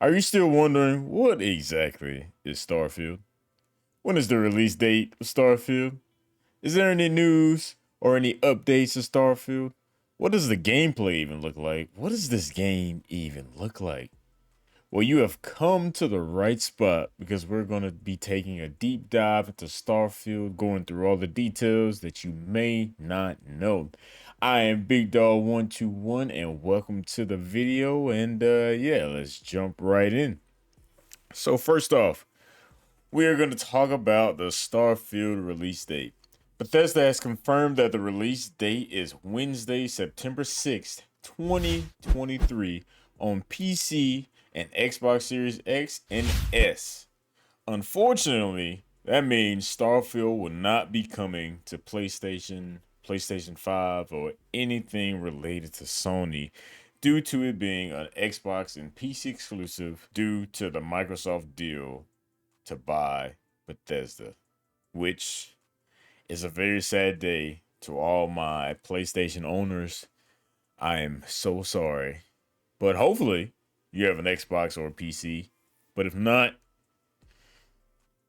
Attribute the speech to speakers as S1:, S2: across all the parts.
S1: Are you still wondering what exactly is Starfield? When is the release date of Starfield? Is there any news or any updates to Starfield? What does the gameplay even look like? What does this game even look like? Well, you have come to the right spot because we're going to be taking a deep dive into Starfield, going through all the details that you may not know. I am Big Dog 121 and welcome to the video. And yeah, let's jump right in. So, first off, we are going to talk about the Starfield release date. Bethesda has confirmed that the release date is Wednesday, September 6th, 2023 on PC and Xbox Series X and S. Unfortunately, that means Starfield will not be coming to PlayStation, PlayStation 5, or anything related to Sony due to it being an Xbox and PC exclusive due to the Microsoft deal to buy Bethesda, which is a very sad day to all my PlayStation owners. I am so sorry. But hopefully you have an Xbox or a PC. But if not,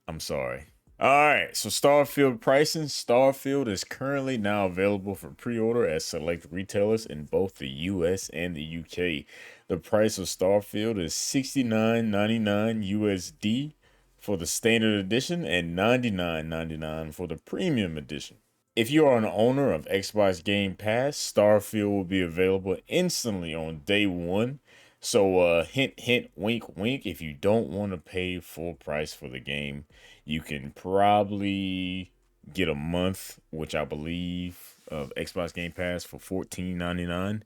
S1: I'm sorry. Alright, so Starfield pricing. Starfield is currently now available for pre-order at select retailers in both the US and the UK. The price of Starfield is $69.99 USD for the standard edition and $99.99 for the premium edition. If you are an owner of Xbox Game Pass, Starfield will be available instantly on day one. So hint, hint, wink, wink. If you don't want to pay full price for the game, you can probably get a month, which I believe of Xbox Game Pass for $14.99.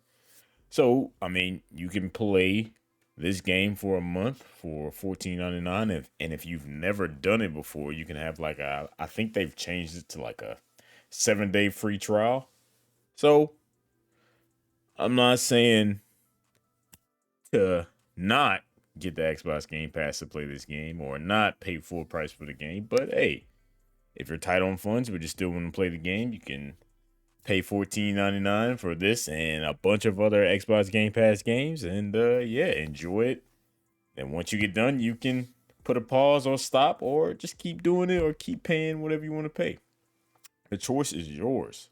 S1: So, I mean, you can play this game for a month for $14.99. And if you've never done it before, you can have like I think they've changed it to like a 7-day free trial. So, I'm not saying to not get the Xbox Game Pass to play this game or not pay full price for the game. But hey, if you're tight on funds but you still want to play the game, you can pay $14.99 for this and a bunch of other Xbox Game Pass games, and yeah, enjoy it. And once you get done, you can put a pause or stop, or just keep doing it, or keep paying whatever you want to pay. The choice is yours.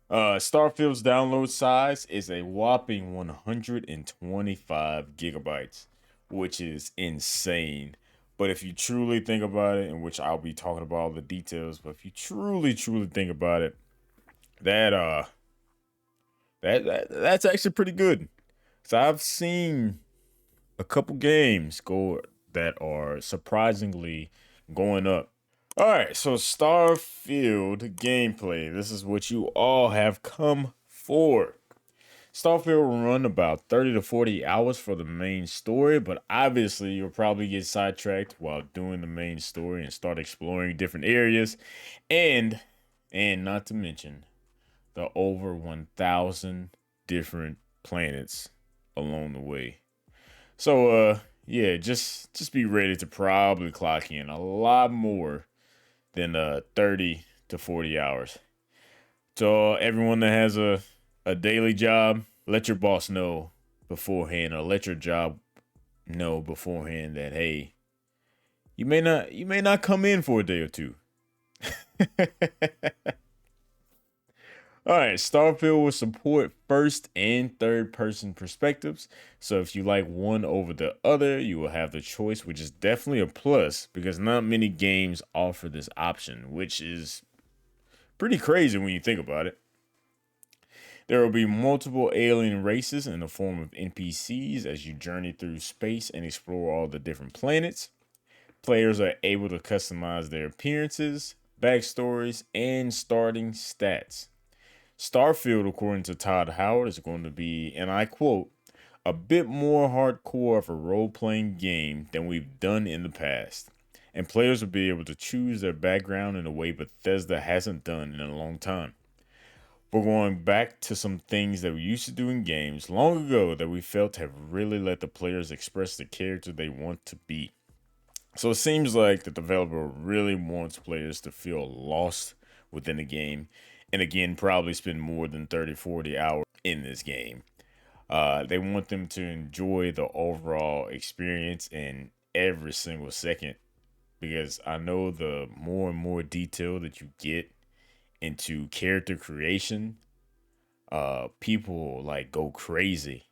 S1: Starfield's download size is a whopping 125 gigabytes, which is insane. But if you truly think about it, in which I'll be talking about all the details, but if you truly think about it, that that's actually pretty good. So I've seen a couple games go that are surprisingly going up. All right, so Starfield gameplay. This is what you all have come for. Starfield will run about 30 to 40 hours for the main story, but obviously you'll probably get sidetracked while doing the main story and start exploring different areas, and not to mention the over 1,000 different planets along the way. So yeah, just be ready to probably clock in a lot more than 30 to 40 hours. So everyone that has a daily job, let your boss know beforehand, or let your job know beforehand that hey, you may not come in for a day or two. All right, Starfield will support first and third person perspectives. So if you like one over the other, you will have the choice, which is definitely a plus because not many games offer this option, which is pretty crazy when you think about it. There will be multiple alien races in the form of NPCs as you journey through space and explore all the different planets. Players are able to customize their appearances, backstories, and starting stats. Starfield, according to Todd Howard, is going to be, and I quote, a bit more hardcore of a role playing game than we've done in the past. And players will be able to choose their background in a way Bethesda hasn't done in a long time. We're going back to some things that we used to do in games long ago that we felt have really let the players express the character they want to be. So it seems like the developer really wants players to feel lost within the game, and again, probably spend more than 30, 40 hours in this game. They want them to enjoy the overall experience in every single second, because I know the more and more detail that you get into character creation, people like go crazy.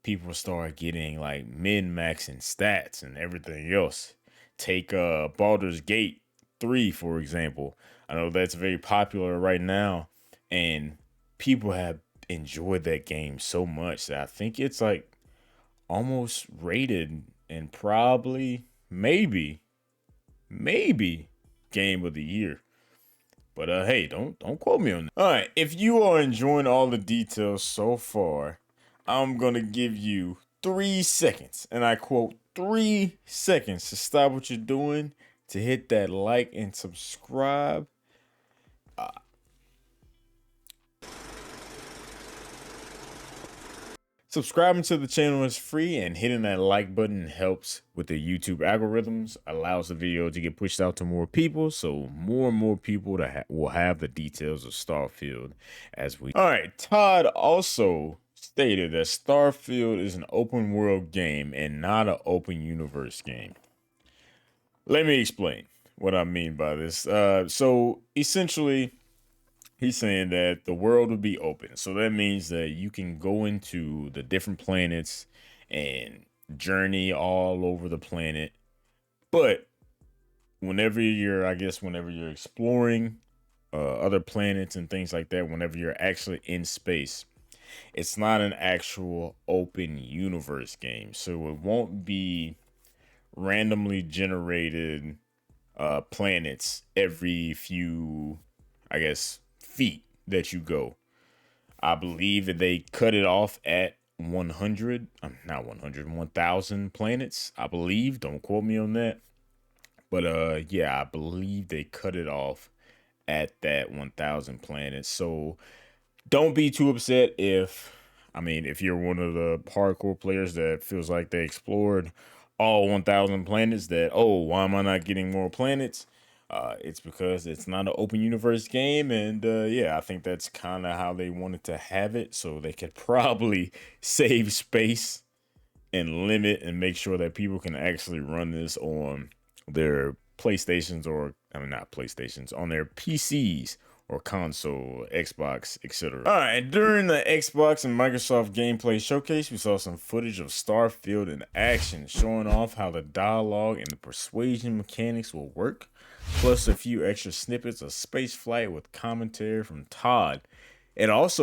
S1: People start getting like min maxing stats and everything else. Take Baldur's Gate 3 for example. I know that's very popular right now, and people have enjoyed that game so much that I think it's like almost rated and probably maybe game of the year. But hey, don't quote me on that. All right, if you are enjoying all the details so far, I'm gonna give you 3 seconds, and I quote 3 seconds to stop what you're doing, to hit that like and subscribe. Subscribing to the channel is free, and hitting that like button helps with the YouTube algorithms, allows the video to get pushed out to more people, so more and more people will have the details of Starfield as we. All right, Todd also stated that Starfield is an open world game and not an open universe game. Let me explain what I mean by this. So essentially, he's saying that the world will be open. So that means that you can go into the different planets and journey all over the planet. But whenever you're exploring other planets and things like that, whenever you're actually in space, it's not an actual open universe game. So it won't be randomly generated planets every few, I guess, feet that you go. I believe that they cut it off at 100, not 100, 1,000 planets. I believe, don't quote me on that. But yeah, I believe they cut it off at that 1,000 planets. So don't be too upset if you're one of the hardcore players that feels like they explored all 1,000 planets, that, oh, why am I not getting more planets? It's because it's not an open universe game, and yeah, I think that's kind of how they wanted to have it, so they could probably save space and limit and make sure that people can actually run this on their PlayStations, or I mean not PlayStations, on their PCs or console, Xbox, etc. All right, during the Xbox and Microsoft gameplay showcase, we saw some footage of Starfield in action, showing off how the dialogue and the persuasion mechanics will work, plus a few extra snippets of spaceflight with commentary from Todd. It has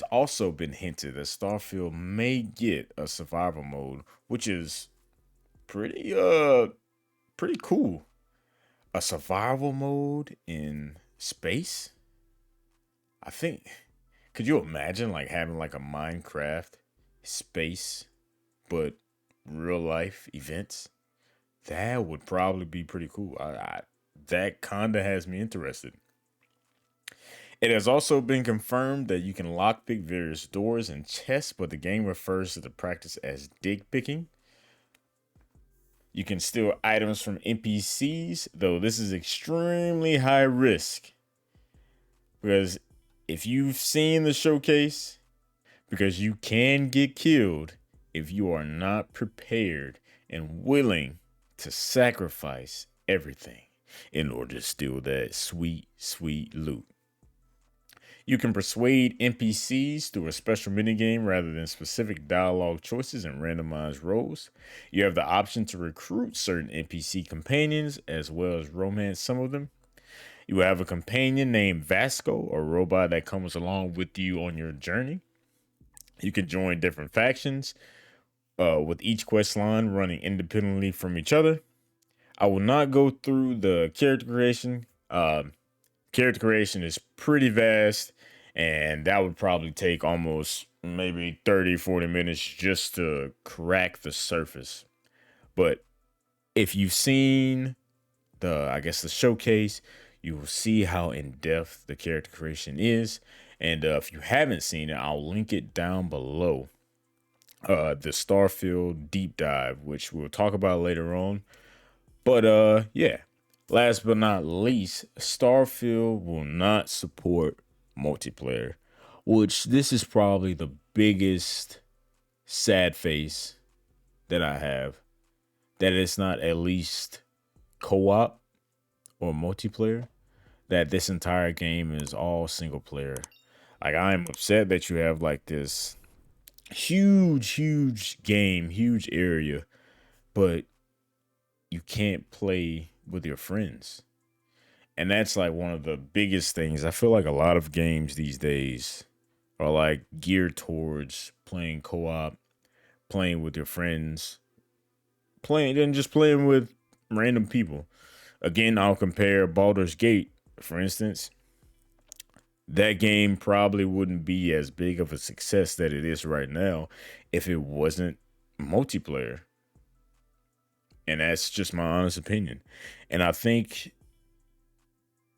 S1: also been hinted that Starfield may get a survival mode, which is pretty cool. A survival mode in space? I think, could you imagine like having like a Minecraft space but real life events? That would probably be pretty cool. That kinda has me interested. It has also been confirmed that you can lockpick various doors and chests, but the game refers to the practice as dig picking. You can steal items from NPCs, though this is extremely high risk. Because if you've seen the showcase, because you can get killed if you are not prepared and willing to sacrifice everything in order to steal that sweet, sweet loot. You can persuade NPCs through a special minigame rather than specific dialogue choices and randomized roles. You have the option to recruit certain NPC companions as well as romance some of them. You have a companion named Vasco, a robot that comes along with you on your journey. You can join different factions with each quest line running independently from each other. I will not go through the character creation. Character creation is pretty vast, and that would probably take almost maybe 30-40 minutes just to crack the surface. But if you've seen the showcase, you will see how in depth the character creation is. And if you haven't seen it, I'll link it down below. The Starfield deep dive, which we'll talk about later on. But yeah, last but not least, Starfield will not support multiplayer, which this is probably the biggest sad face that I have that it's not at least co-op or multiplayer. That this entire game is all single player. Like I am upset that you have like this huge game, huge area, but you can't play with your friends. And that's like one of the biggest things. I feel like a lot of games these days are like geared towards playing co-op, playing with your friends, playing and just playing with random people. Again, I'll compare Baldur's Gate, for instance. That game probably wouldn't be as big of a success that it is right now if it wasn't multiplayer. And that's just my honest opinion. And I think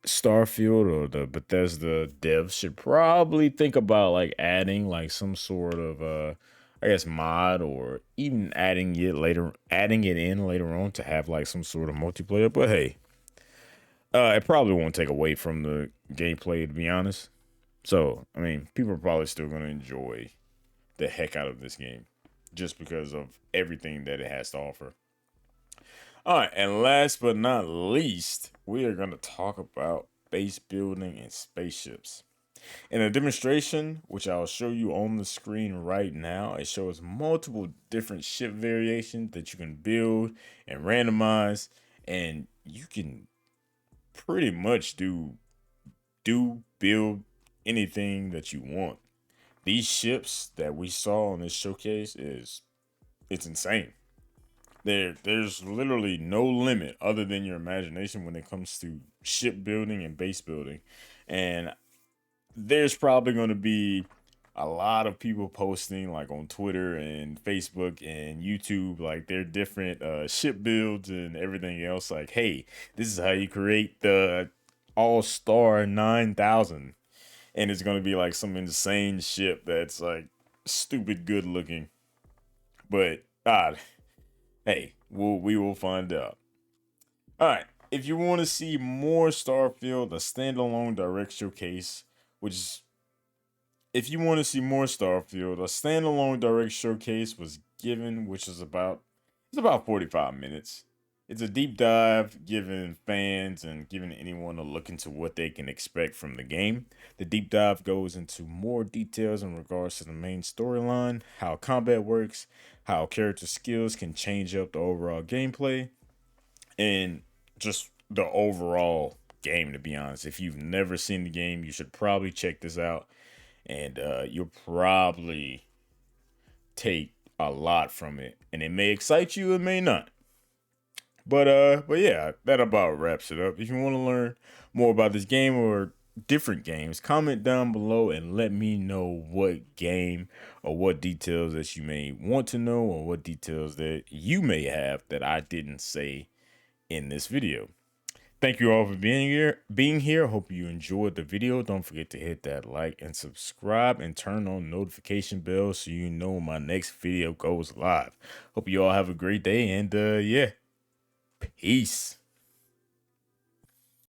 S1: Starfield or the Bethesda devs should probably think about like adding like some sort of I guess mod or even adding it in later on to have like some sort of multiplayer. But hey, it probably won't take away from the gameplay to be honest. So, I mean, people are probably still going to enjoy the heck out of this game just because of everything that it has to offer. All right, and last but not least, we are going to talk about base building and spaceships. In a demonstration, which I'll show you on the screen right now, it shows multiple different ship variations that you can build and randomize, and you can pretty much build anything that you want. These ships that we saw on this showcase it's insane. There's literally no limit other than your imagination when it comes to ship building and base building. And there's probably going to be a lot of people posting like on Twitter and Facebook and YouTube like their different ship builds and everything else like, hey, this is how you create the All-Star 9000, and it's going to be like some insane ship that's like stupid good looking. But hey, we will find out. All right, if you want to see more Starfield, a standalone direct showcase, which is if you want to see more Starfield, a standalone direct showcase was given, which is about 45 minutes. It's a deep dive giving fans and giving anyone a look into what they can expect from the game. The deep dive goes into more details in regards to the main storyline, how combat works, how character skills can change up the overall gameplay, and just the overall game, to be honest. If you've never seen the game, you should probably check this out, and you'll probably take a lot from it. And it may excite you, it may not. But yeah, that about wraps it up. If you want to learn more about this game or different games, comment down below and let me know what game or what details that you may want to know or what details that you may have that I didn't say in this video. Thank you all for being here. Hope you enjoyed the video. Don't forget to hit that like and subscribe and turn on notification bell so you know when my next video goes live. Hope you all have a great day and yeah. Peace.